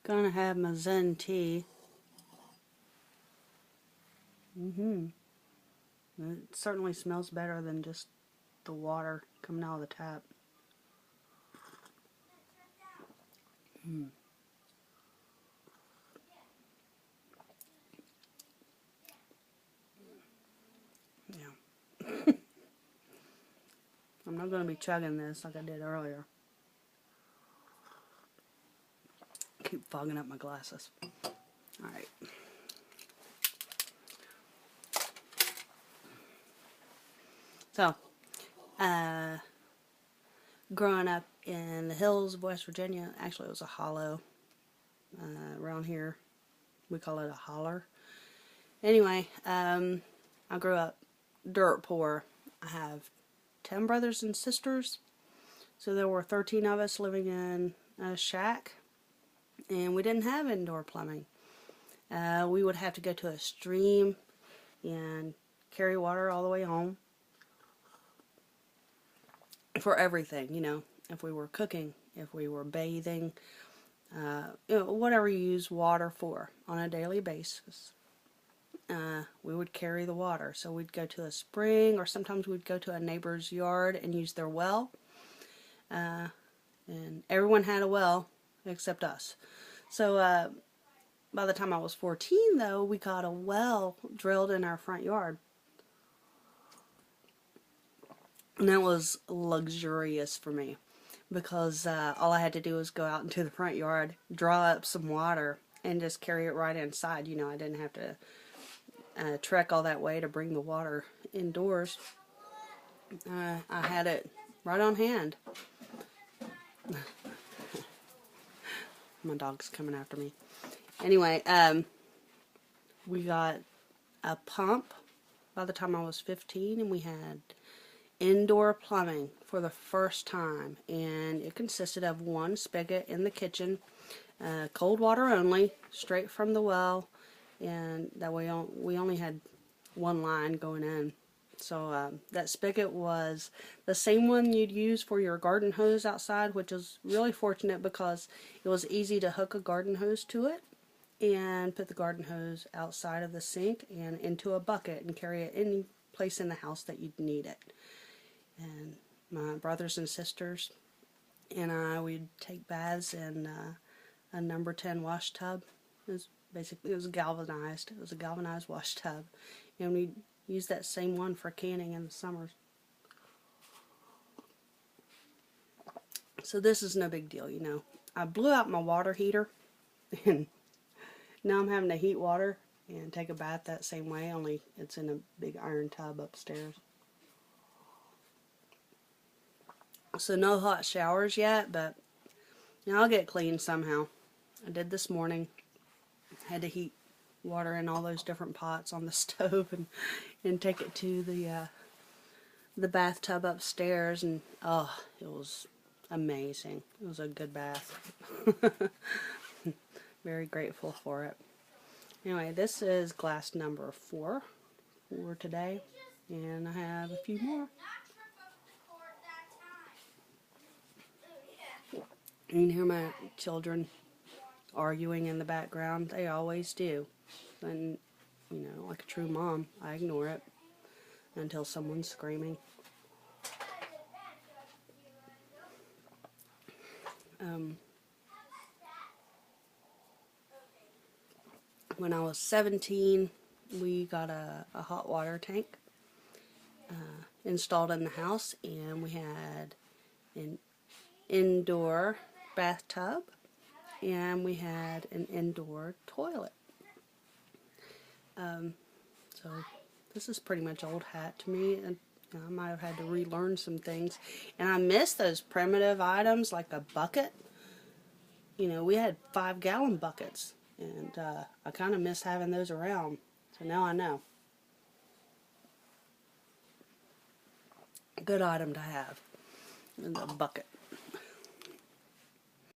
Gonna have my Zen tea. It certainly smells better than just the water coming out of the tap. Yeah. I'm not going to be chugging this like I did earlier. Keep fogging up my glasses. Alright. So, growing up in the hills of West Virginia, actually it was a hollow. Around here, we call it a holler. Anyway, I grew up dirt poor. I have 10 brothers and sisters, so there were 13 of us living in a shack, and we didn't have indoor plumbing. We would have to go to a stream and carry water all the way home for everything, you know, if we were cooking, if we were bathing, whatever you use water for on a daily basis. We would carry the water. So we'd go to a spring, or sometimes we'd go to a neighbor's yard and use their well. And everyone had a well except us. So by the time I was 14, though, we got a well drilled in our front yard. And that was luxurious for me, because all I had to do was go out into the front yard, draw up some water, and just carry it right inside. You know, I didn't have to trek all that way to bring the water indoors. I had it right on hand. My dog's coming after me. Anyway, we got a pump by the time I was 15, and we had indoor plumbing for the first time, and it consisted of one spigot in the kitchen, cold water only, straight from the well, and that way we only had one line going in. So that spigot was the same one you'd use for your garden hose outside, which is really fortunate because it was easy to hook a garden hose to it and put the garden hose outside of the sink and into a bucket and carry it any place in the house that you'd need it. And my brothers and sisters and I, we'd take baths in a number 10 wash tub. It was galvanized. It was a galvanized wash tub, and we'd use that same one for canning in the summers. So this is no big deal, you know. I blew out my water heater, and now I'm having to heat water and take a bath that same way, only it's in a big iron tub upstairs. So no hot showers yet, but you know, I'll get clean somehow. I did this morning. Had to heat water in all those different pots on the stove and take it to the bathtub upstairs, and oh, it was amazing. It was a good bath. Very grateful for it. Anyway, this is glass number 4 for today, and I have a few more. You can hear my children arguing in the background. They always do. And, you know, like a true mom, I ignore it until someone's screaming. When I was 17, we got a hot water tank installed in the house, and we had an indoor bathtub, and we had an indoor toilet. So this is pretty much old hat to me, and I might have had to relearn some things. And I miss those primitive items like a bucket. You know, we had 5-gallon buckets, and I kind of miss having those around. So now I know. Good item to have, the bucket.